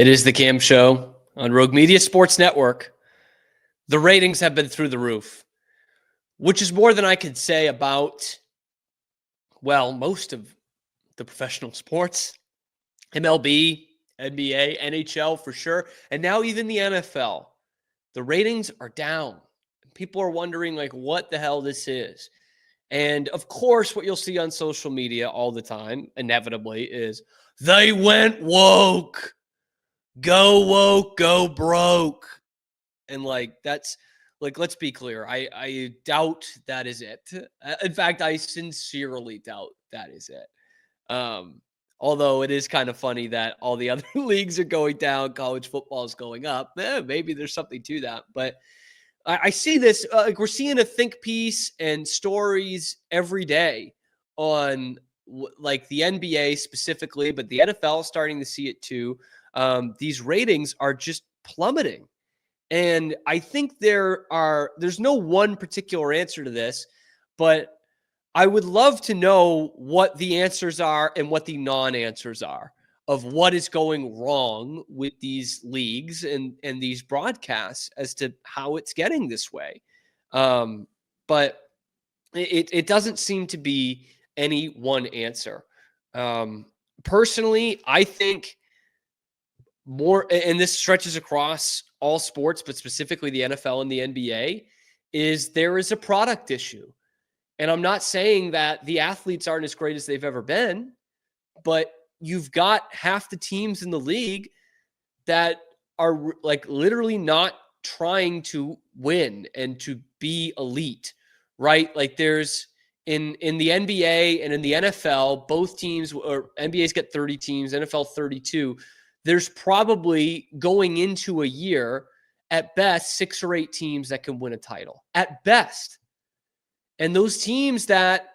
It is the Cam Show on Rogue Media Sports Network. The ratings have been through the roof, which is more than I could say about, well, most of the professional sports. MLB, NBA, NHL for sure, and now even the NFL. The ratings are down. People are wondering, like, what the hell this is. And of course, what you'll see on social media all the time, inevitably, is they went woke. Go woke, go broke. And that's let's be clear. I doubt that is it. In fact, I sincerely doubt that is it. Although it is kind of funny that all the other leagues are going down, college football is going up. Maybe there's something to that. But I see this, like we're seeing a think piece and stories every day on like the NBA specifically, but the NFL starting to see it too. These ratings are just plummeting. And I think there's no one particular answer to this, but I would love to know what the answers are and what the non-answers are of what is going wrong with these leagues and these broadcasts as to how it's getting this way. But it doesn't seem to be any one answer. Personally, I think more, and this stretches across all sports, but specifically the NFL and the NBA, is there is a product issue. And I'm not saying that the athletes aren't as great as they've ever been, but you've got half the teams in the league that are like literally not trying to win and to be elite, right? Like there's in the NBA and in the NFL, both teams, or NBA's got 30 teams, NFL 32. There's probably going into a year at best 6 or 8 teams that can win a title at best. And those teams that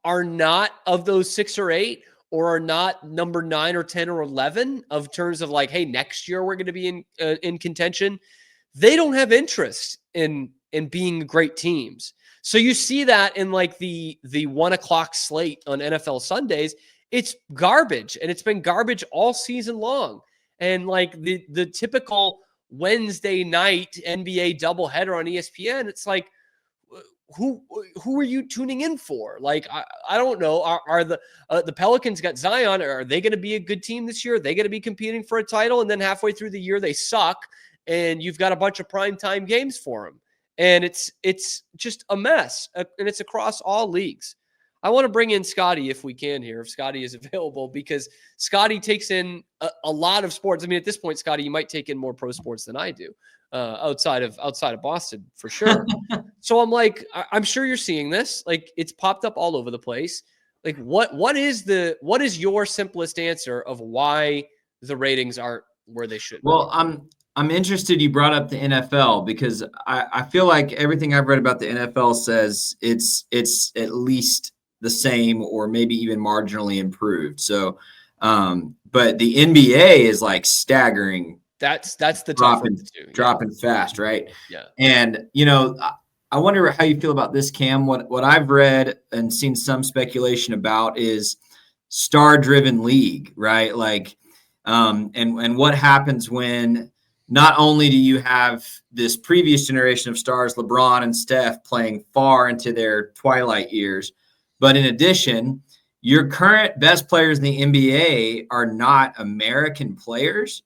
are not of those 6 or 8 or are not number 9 or 10 or 11 of terms of like, hey, next year we're going to be in contention. They don't have interest in being great teams. So you see that in like the 1 o'clock slate on NFL Sundays. It's garbage, and it's been garbage all season long. And like the typical Wednesday night NBA doubleheader on ESPN, it's like, who are you tuning in for? Like, I don't know. Are the Pelicans got Zion? Are they going to be a good team this year? Are they going to be competing for a title? And then halfway through the year, they suck, and you've got a bunch of primetime games for them. And it's just a mess, and it's across all leagues. I want to bring in Scotty if we can here, if Scotty is available, because Scotty takes in a lot of sports. I mean, at this point, Scotty, you might take in more pro sports than I do, outside of Boston for sure. So I'm like, I'm sure you're seeing this. Like, it's popped up all over the place. Like, what is your simplest answer of why the ratings aren't where they should be? Well, I'm interested you brought up the NFL, because I feel like everything I've read about the NFL says it's at least the same or maybe even marginally improved. So, but the NBA is like staggering. That's the tough one to do. Dropping fast, right? Yeah. And, I wonder how you feel about this, Cam. What I've read and seen some speculation about is star-driven league, right? Like, and what happens when not only do you have this previous generation of stars, LeBron and Steph, playing far into their twilight years, but in addition, your current best players in the NBA are not American players.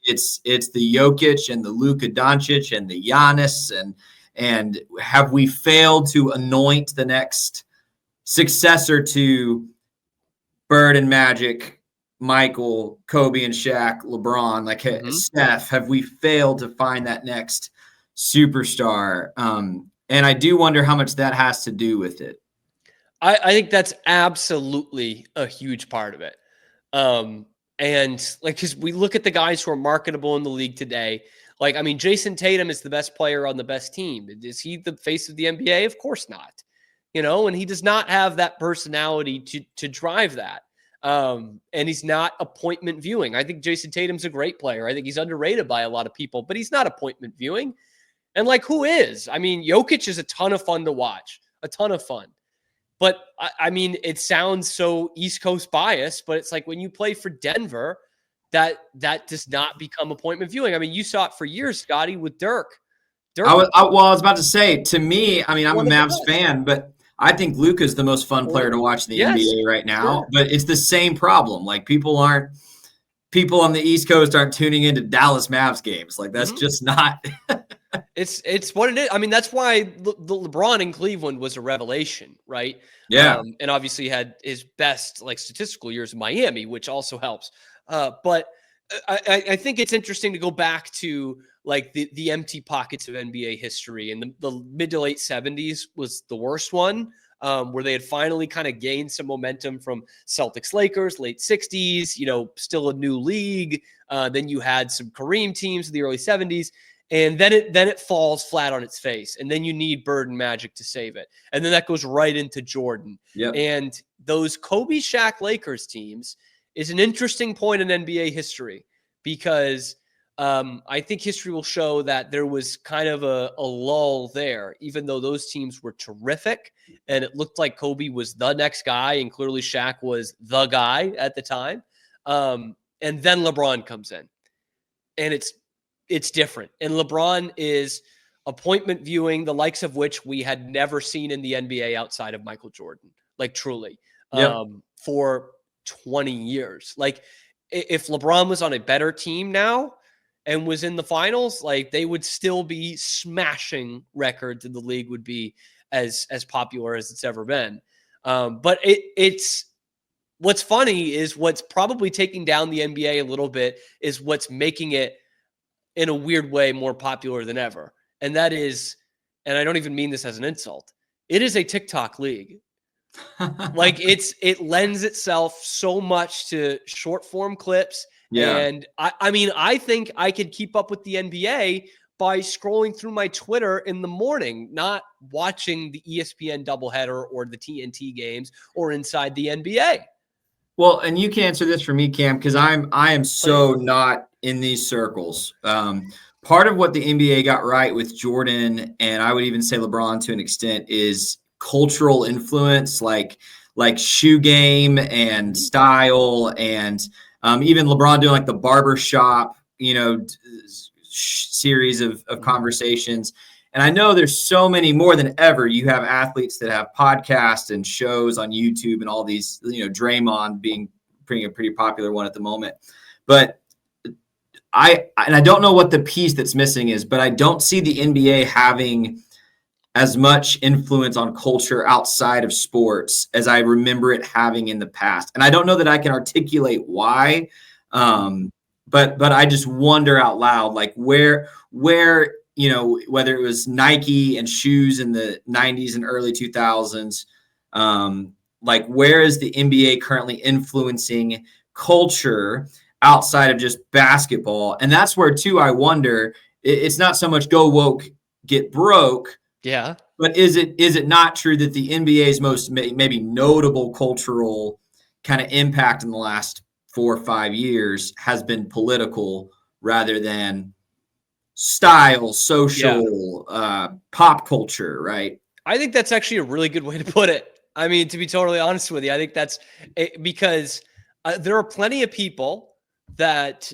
It's the Jokic and the Luka Doncic and the Giannis, and have we failed to anoint the next successor to Bird and Magic, Michael, Kobe and Shaq, LeBron, like Steph? Have we failed to find that next superstar? And I do wonder how much that has to do with it. I think that's absolutely a huge part of it. And like, because we look at the guys who are marketable in the league today, like, I mean, Jason Tatum is the best player on the best team. Is he the face of the NBA? Of course not. And he does not have that personality to drive that. And he's not appointment viewing. I think Jason Tatum's a great player. I think he's underrated by a lot of people, but he's not appointment viewing. And like, who is? I mean, Jokic is a ton of fun to watch, a ton of fun. But I mean, it sounds so East Coast bias, but it's like when you play for Denver, that does not become appointment viewing. I mean, you saw it for years, Scotty, with Dirk. I was about to say, to me, I mean, I'm a One of the Mavs best. fan, but I think Luka's the most fun player to watch in the Yes, NBA right now. sure. But it's the same problem. Like people on the East Coast aren't tuning into Dallas Mavs games. Like that's just not. It's what it is. I mean, that's why the LeBron in Cleveland was a revelation, right? Yeah. And obviously had his best like statistical years in Miami, which also helps. But I think it's interesting to go back to like the empty pockets of NBA history, and the mid to late 70s was the worst one. Where they had finally kind of gained some momentum from Celtics Lakers, late 60s, still a new league. Then you had some Kareem teams in the early 70s. And then it falls flat on its face. And then you need Bird and Magic to save it. And then that goes right into Jordan. Yep. And those Kobe, Shaq, Lakers teams is an interesting point in NBA history because I think history will show that there was kind of a lull there, even though those teams were terrific. And it looked like Kobe was the next guy, and clearly Shaq was the guy at the time. And then LeBron comes in. And it's different. And LeBron is appointment viewing, the likes of which we had never seen in the NBA outside of Michael Jordan, like truly, for 20 years. Like if LeBron was on a better team now and was in the finals, like they would still be smashing records and the league would be as popular as it's ever been. But it's what's funny is what's probably taking down the NBA a little bit is what's making it in a weird way more popular than ever. And that is, and I don't even mean this as an insult, it is a TikTok league. Like it lends itself so much to short form clips. Yeah. And I mean, I think I could keep up with the NBA by scrolling through my Twitter in the morning, not watching the ESPN doubleheader or the TNT games or inside the NBA. Well, and you can answer this for me, Cam, because I am so not in these circles. Part of what the NBA got right with Jordan, and I would even say LeBron to an extent, is cultural influence, like shoe game and style, and even LeBron doing like the barbershop, series of conversations. And I know there's so many more than ever. You have athletes that have podcasts and shows on YouTube and all these, Draymond being a pretty popular one at the moment. But I don't know what the piece that's missing is, but I don't see the NBA having as much influence on culture outside of sports as I remember it having in the past. And I don't know that I can articulate why, but I just wonder out loud, like where whether it was Nike and shoes in the 90s and early 2000s, like where is the NBA currently influencing culture outside of just basketball? And that's where, too, I wonder, it's not so much go woke, get broke. Yeah. But is it not true that the NBA's most maybe notable cultural kind of impact in the last 4 or 5 years has been political rather than style, social, pop culture, right? I think that's actually a really good way to put it. I mean, to be totally honest with you, I think that's because there are plenty of people that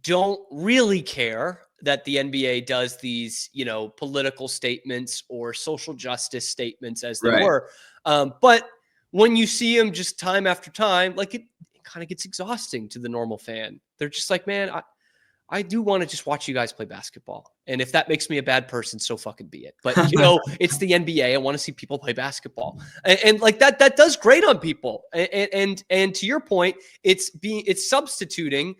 don't really care that the NBA does these, political statements or social justice statements as they were. But when you see them just time after time, like it kind of gets exhausting to the normal fan. They're just like, man, I do want to just watch you guys play basketball. And if that makes me a bad person, so fucking be it. But, it's the NBA. I want to see people play basketball. And like that does great on people. And to your point, it's substituting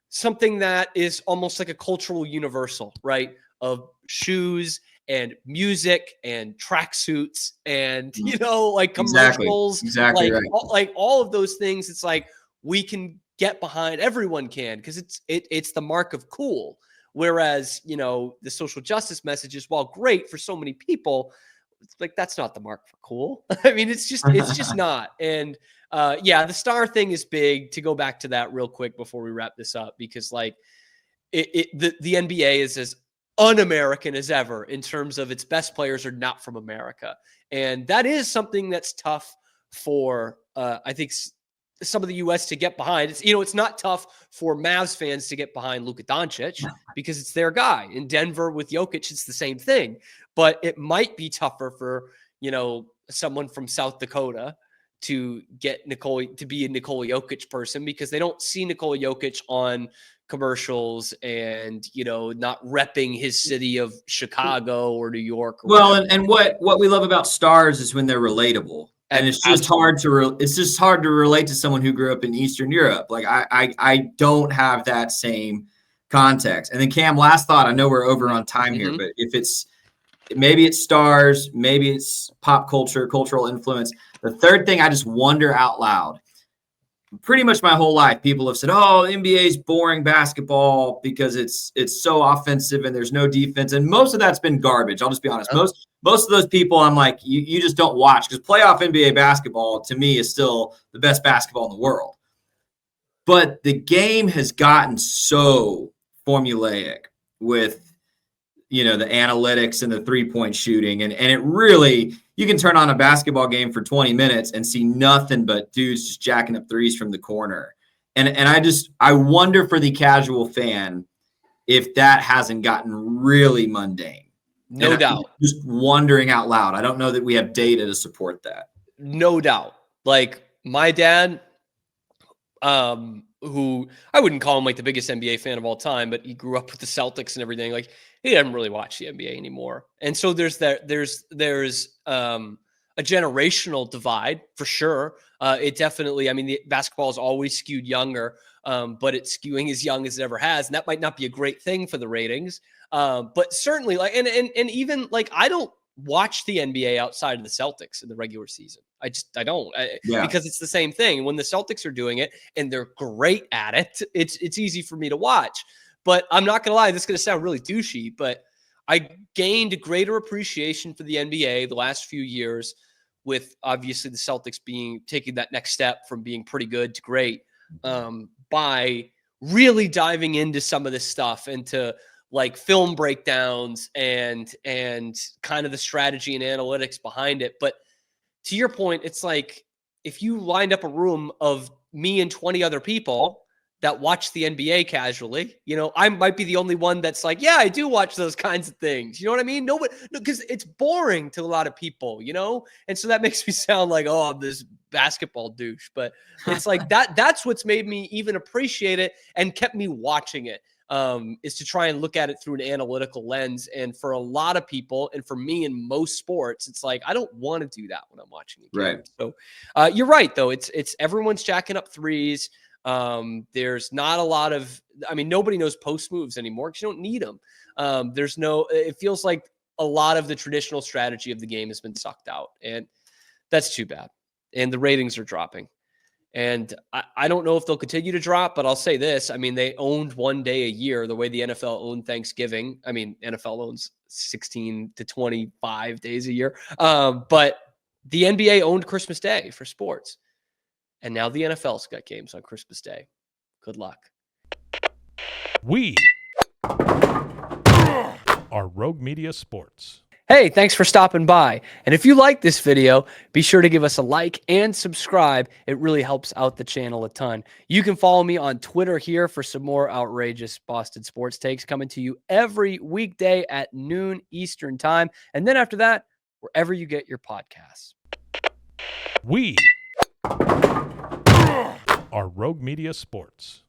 something that is almost like a cultural universal, right? Of shoes and music and tracksuits and, like commercials. Exactly right. Like all of those things. It's like we can get behind, everyone can, because it's the mark of cool. Whereas, the social justice messages, while great for so many people, it's like that's not the mark for cool. I mean, it's just not. And the star thing is big. To go back to that real quick before we wrap this up, because like the NBA is as un-American as ever in terms of its best players are not from America, and that is something that's tough for I think some of the US to get behind. It's not tough for Mavs fans to get behind Luka Doncic because it's their guy. In Denver with Jokic, it's the same thing. But it might be tougher for, someone from South Dakota to get to be a Nikola Jokic person, because they don't see Nikola Jokic on commercials and, not repping his city of Chicago or New York. Or well, and what we love about stars is when they're relatable. And it's just hard to relate to someone who grew up in Eastern Europe. Like I don't have that same context. And then Cam, last thought, I know we're over on time here, but maybe it's stars, maybe it's pop culture, cultural influence. The third thing, I just wonder out loud. Pretty much my whole life, people have said, "Oh, NBA is boring basketball because it's so offensive and there's no defense." And most of that's been garbage. I'll just be honest. Most of those people, I'm like, you just don't watch, because playoff NBA basketball to me is still the best basketball in the world. But the game has gotten so formulaic with the analytics and the 3-point shooting, and it really, you can turn on a basketball game for 20 minutes and see nothing but dudes just jacking up threes from the corner. And I wonder for the casual fan if that hasn't gotten really mundane. No doubt. Just wondering out loud. I don't know that we have data to support that. No doubt. Like my dad, who I wouldn't call him like the biggest NBA fan of all time, but he grew up with the Celtics and everything. Like, he doesn't really watch the NBA anymore. And so there's a generational divide for sure. It definitely, the basketball is always skewed younger, but it's skewing as young as it ever has. And that might not be a great thing for the ratings. But certainly, like, and even like, I don't watch the NBA outside of the Celtics in the regular season. I don't, because it's the same thing. When the Celtics are doing it and they're great at it, it's easy for me to watch. But I'm not going to lie, this is going to sound really douchey, but I gained a greater appreciation for the NBA the last few years, with obviously the Celtics taking that next step from being pretty good to great, by really diving into some of this stuff, into like film breakdowns and kind of the strategy and analytics behind it. But to your point, it's like, if you lined up a room of me and 20 other people that watch the NBA casually, I might be the only one that's like, yeah, I do watch those kinds of things. You know what I mean? Nobody, because it's boring to a lot of people, And so that makes me sound like, oh, I'm this basketball douche. But it's like that's what's made me even appreciate it and kept me watching it, is to try and look at it through an analytical lens. And for a lot of people, and for me in most sports, it's like, I don't want to do that when I'm watching a game. Right. So you're right, though. It's everyone's jacking up threes. There's not a lot of, nobody knows post moves anymore because you don't need them. It feels like a lot of the traditional strategy of the game has been sucked out, and that's too bad. And the ratings are dropping. And I don't know if they'll continue to drop, but I'll say this. They owned one day a year the way the NFL owned Thanksgiving. NFL owns 16 to 25 days a year. But the NBA owned Christmas Day for sports. And now the NFL's got games on Christmas Day. Good luck. We are Rogue Media Sports. Hey, thanks for stopping by. And if you like this video, be sure to give us a like and subscribe. It really helps out the channel a ton. You can follow me on Twitter here for some more outrageous Boston sports takes coming to you every weekday at noon Eastern time. And then after that, wherever you get your podcasts. We are Rogue Media Sports.